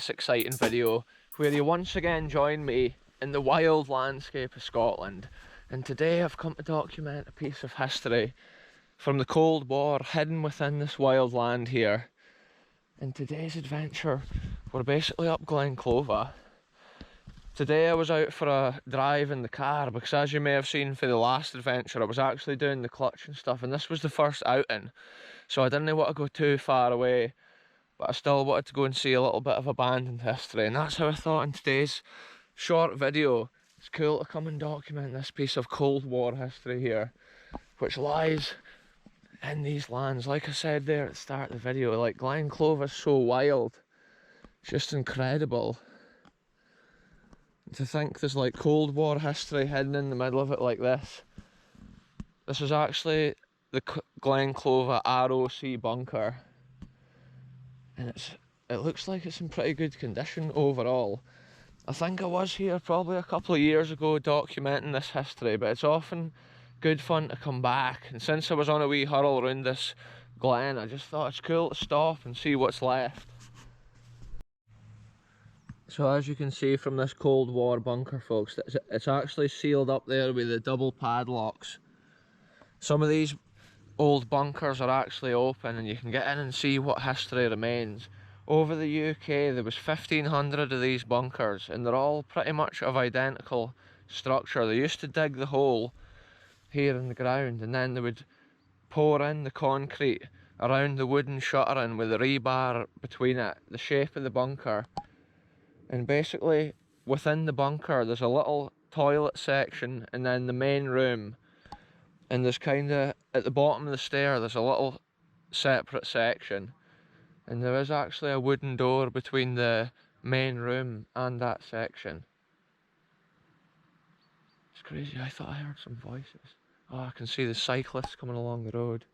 this exciting video where you once again join me in the wild landscape of Scotland. And today I've come to document a piece of history from the Cold War hidden within this wild land here. In today's adventure, we're basically up Glen Clova. Today I was out for a drive in the car because, as you may have seen for the last adventure, I was actually doing the clutch and stuff, and this was the first outing, so I didn't want to go too far away, but I still wanted to go and see a little bit of abandoned history, and that's how I thought in today's short video it's cool to come and document this piece of Cold War history here, which lies in these lands. Like I said there at the start of the video, like, Glen Clova is so wild, it's just incredible. To think there's like Cold War history hidden in the middle of it like this. This is actually the Glen Clova ROC bunker, and it looks like it's in pretty good condition overall. I think I was here probably a couple of years ago documenting this history, but it's often good fun to come back, and since I was on a wee hurl around this glen, I just thought it's cool to stop and see what's left. So as you can see from this Cold War bunker, folks, it's actually sealed up there with the double padlocks. Some of these old bunkers are actually open and you can get in and see what history remains. Over the UK there was 1,500 of these bunkers, and they're all pretty much of identical structure. They used to dig the hole here in the ground, and then they would pour in the concrete around the wooden shuttering with the rebar between it, the shape of the bunker. And basically within the bunker there's a little toilet section and then the main room, and there's kind of at the bottom of the stair there's a little separate section, and there is actually a wooden door between the main room and that section. It's crazy, I thought I heard some voices. Oh, I can see the cyclists coming along the road.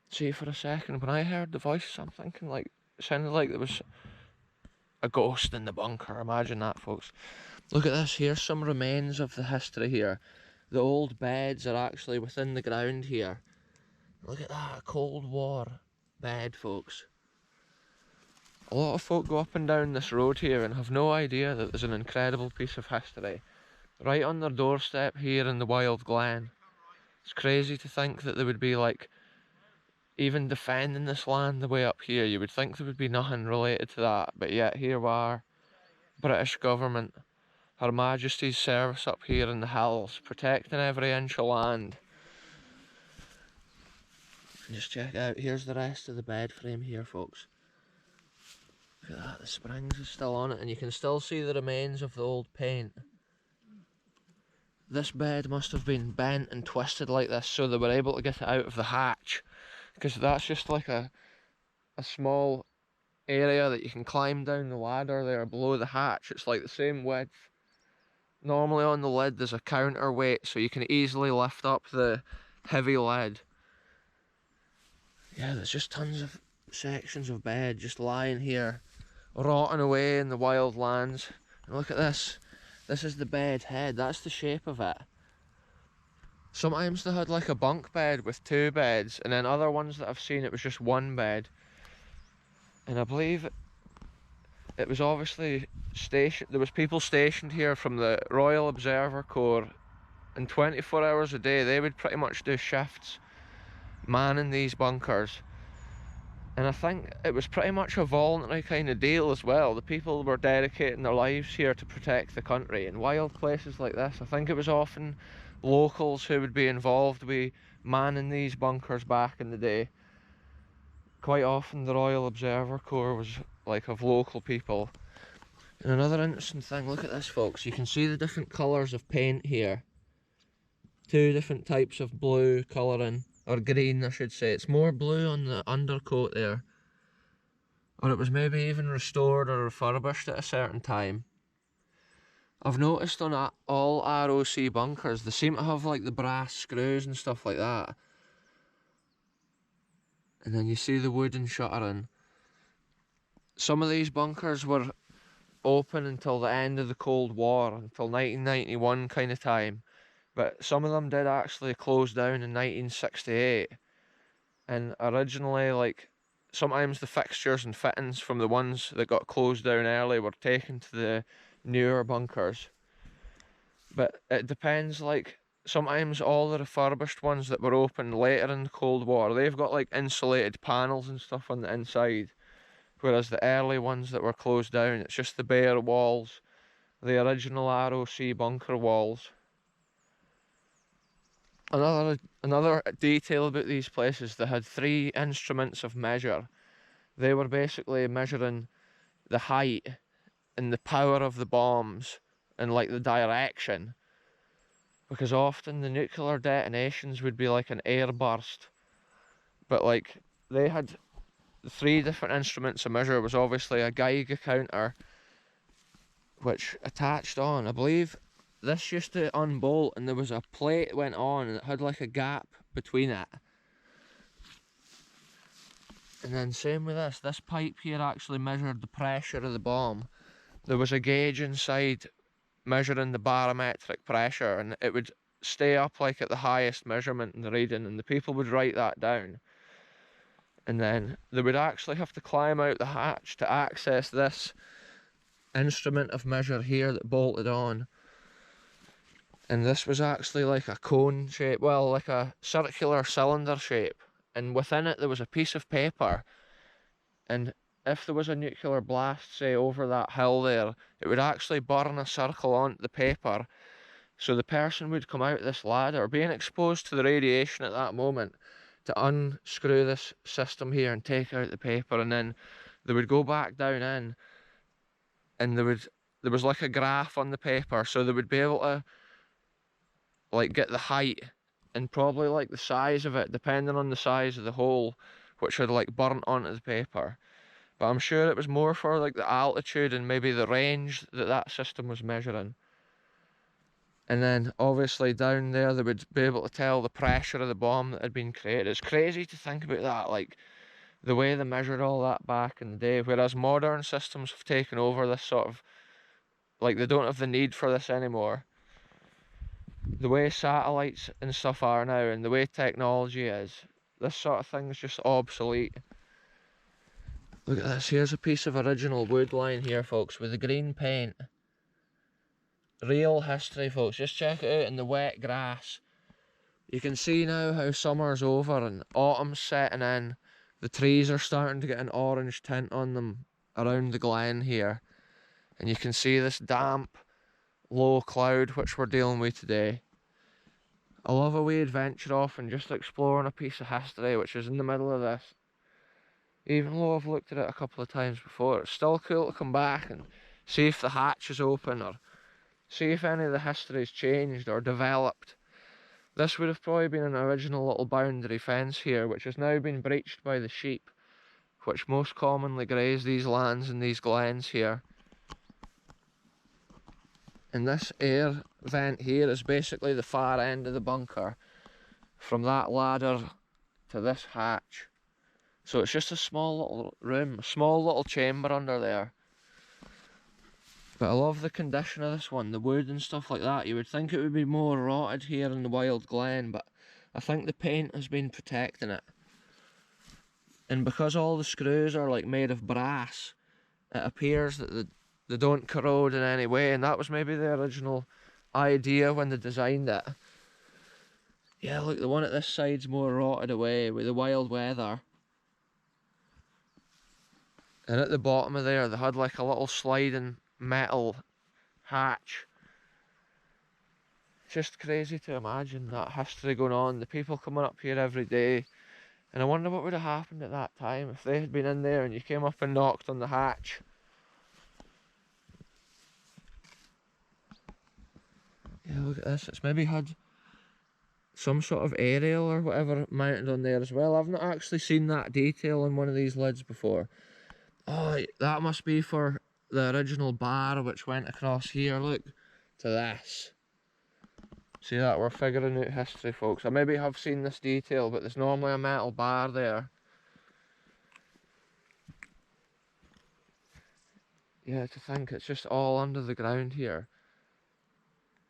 See, for a second when I heard the voices I'm thinking like it sounded like there was a ghost in the bunker. Imagine that, folks. Look at this, here's some remains of the history here. The old beds are actually within the ground here. Look at that, a Cold War bed, folks. A lot of folk go up and down this road here and have no idea that there's an incredible piece of history right on their doorstep here in the wild glen. It's crazy to think that there would be, like, even defending this land the way up here. You would think there would be nothing related to that, but yet here we are, British government, Her Majesty's service up here in the hills, protecting every inch of land. Just check out, here's the rest of the bed frame here, folks. Look at that, the springs are still on it, and you can still see the remains of the old paint. This bed must have been bent and twisted like this so they were able to get it out of the hatch, because that's just like a small area that you can climb down the ladder there below the hatch. It's like the same width. Normally on the lid there's a counterweight so you can easily lift up the heavy lid. Yeah, there's just tons of sections of bed just lying here, rotting away in the wild lands. And look at this. This is the bed head, that's the shape of it. Sometimes they had like a bunk bed with two beds, and then other ones that I've seen it was just one bed. And I believe it was obviously stationed, there was people stationed here from the Royal Observer Corps, and 24 hours a day they would pretty much do shifts manning these bunkers. And I think it was pretty much a voluntary kind of deal as well. The people were dedicating their lives here to protect the country. In wild places like this, I think it was often locals who would be involved with manning these bunkers back in the day. Quite often the Royal Observer Corps was like of local people. And another interesting thing, look at this, folks, you can see the different colours of paint here. Two different types of blue colouring, or green I should say. It's more blue on the undercoat there, or it was maybe even restored or refurbished at a certain time. I've noticed on all ROC bunkers they seem to have like the brass screws and stuff like that. And then you see the wooden shuttering. Some of these bunkers were open until the end of the Cold War, until 1991 kind of time. But some of them did actually close down in 1968. And originally, like, sometimes the fixtures and fittings from the ones that got closed down early were taken to the newer bunkers. But it depends, like, sometimes all the refurbished ones that were opened later in the Cold War, they've got like insulated panels and stuff on the inside. Whereas the early ones that were closed down, it's just the bare walls, the original ROC bunker walls. Another detail about these places, they had 3 instruments of measure. They were basically measuring the height and the power of the bombs and like the direction. Because often the nuclear detonations would be like an airburst. But like, they had 3 different instruments of measure. It was obviously a Geiger counter, which attached on, I believe this used to unbolt and there was a plate that went on and it had like a gap between it. And then same with this pipe here actually measured the pressure of the bomb. There was a gauge inside measuring the barometric pressure, and it would stay up like at the highest measurement in the reading, and the people would write that down. And then they would actually have to climb out the hatch to access this instrument of measure here that bolted on. And this was actually like a cone shape, well, like a circular cylinder shape, and within it there was a piece of paper, and if there was a nuclear blast, say, over that hill there, it would actually burn a circle onto the paper. So the person would come out this ladder, being exposed to the radiation at that moment, to unscrew this system here and take out the paper, and then they would go back down in, and there was like a graph on the paper, so they would be able to like get the height and probably like the size of it, depending on the size of the hole, which had like burnt onto the paper. But I'm sure it was more for like the altitude and maybe the range that that system was measuring. And then obviously down there they would be able to tell the pressure of the bomb that had been created. It's crazy to think about that, like the way they measured all that back in the day, whereas modern systems have taken over this sort of, like, they don't have the need for this anymore. The way satellites and stuff are now and the way technology is, this sort of thing is just obsolete. Look at this, here's a piece of original wood line here, folks, with the green paint. Real history, folks. Just check it out in the wet grass. You can see now how summer's over and autumn's setting in. The trees are starting to get an orange tint on them around the glen here. And you can see this damp, low cloud which we're dealing with today. I love a wee adventure off and just exploring a piece of history which is in the middle of this. Even though I've looked at it a couple of times before, it's still cool to come back and see if the hatch is open or see if any of the history's changed or developed. This would have probably been an original little boundary fence here, which has now been breached by the sheep, which most commonly graze these lands and these glens here. And this air vent here is basically the far end of the bunker, from that ladder to this hatch. So it's just a small little room, a small little chamber under there. But I love the condition of this one, the wood and stuff like that. You would think it would be more rotted here in the wild glen, but I think the paint has been protecting it. And because all the screws are like made of brass, it appears that they don't corrode in any way, and that was maybe the original idea when they designed it. Yeah, look, the one at this side's more rotted away with the wild weather. And at the bottom of there, they had like a little sliding metal hatch. It's just crazy to imagine that history going on, the people coming up here every day. And I wonder what would have happened at that time if they had been in there and you came up and knocked on the hatch. Yeah, look at this, it's maybe had some sort of aerial or whatever mounted on there as well. I've not actually seen that detail on one of these lids before. Oh, that must be for the original bar which went across here, look, to this. See that, we're figuring out history, folks. I maybe have seen this detail, but there's normally a metal bar there. Yeah, to think it's just all under the ground here.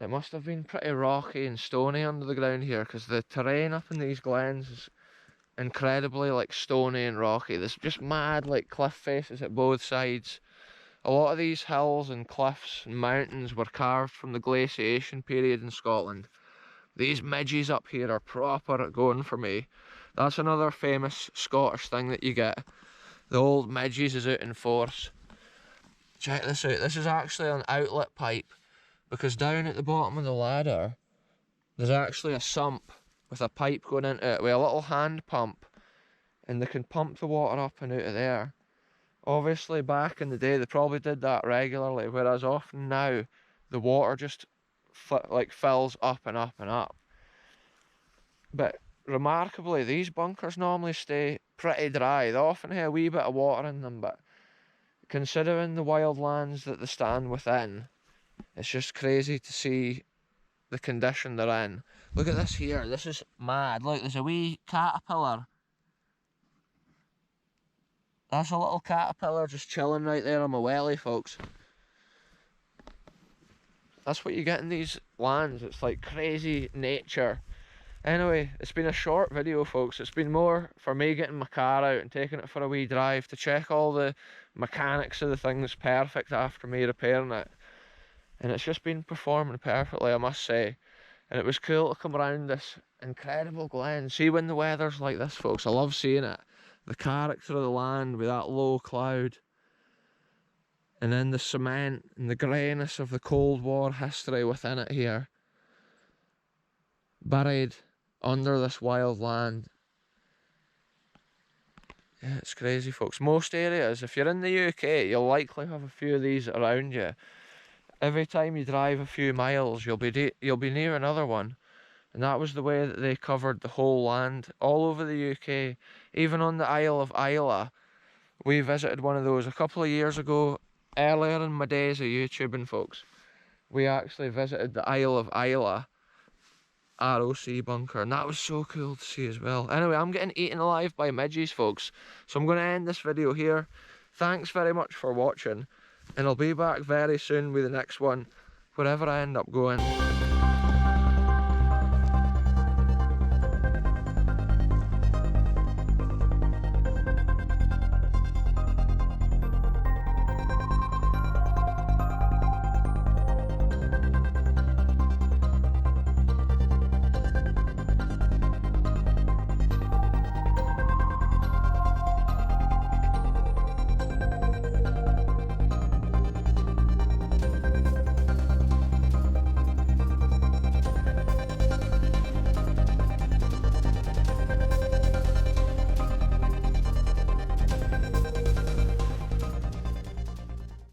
It must have been pretty rocky and stony under the ground here, because the terrain up in these glens incredibly like stony and rocky. There's just mad like cliff faces at both sides. A lot of these hills and cliffs and mountains were carved from the glaciation period in Scotland. These midges up here are proper at going for me. That's another famous Scottish thing that you get. The old midges is out in force. Check this out. This is actually an outlet pipe, because down at the bottom of the ladder there's actually a sump with a pipe going into it with a little hand pump, and they can pump the water up and out of there. Obviously back in the day they probably did that regularly, whereas often now the water just like fills up and up and up. But remarkably, these bunkers normally stay pretty dry. They often have a wee bit of water in them, but considering the wild lands that they stand within, it's just crazy to see the condition they're in. Look at this here, this is mad. Look, there's a wee caterpillar. That's a little caterpillar just chilling right there on my welly, folks. That's what you get in these lands. It's like crazy nature. Anyway, it's been a short video, folks. It's been more for me getting my car out and taking it for a wee drive to check all the mechanics of the things perfect after me repairing it. And it's just been performing perfectly, I must say. And it was cool to come around this incredible glen. See when the weather's like this, folks, I love seeing it. The character of the land with that low cloud. And then the cement and the greyness of the Cold War history within it here. Buried under this wild land. Yeah, it's crazy, folks. Most areas, if you're in the UK, you'll likely have a few of these around you. Every time you drive a few miles, you'll be near another one. And that was the way that they covered the whole land, all over the UK. Even on the Isle of Islay, we visited one of those a couple of years ago, earlier in my days of YouTubing, folks. We actually visited the Isle of Islay ROC bunker, and that was so cool to see as well. Anyway, I'm getting eaten alive by midges, folks, so I'm going to end this video here. Thanks very much for watching, and I'll be back very soon with the next one, wherever I end up going.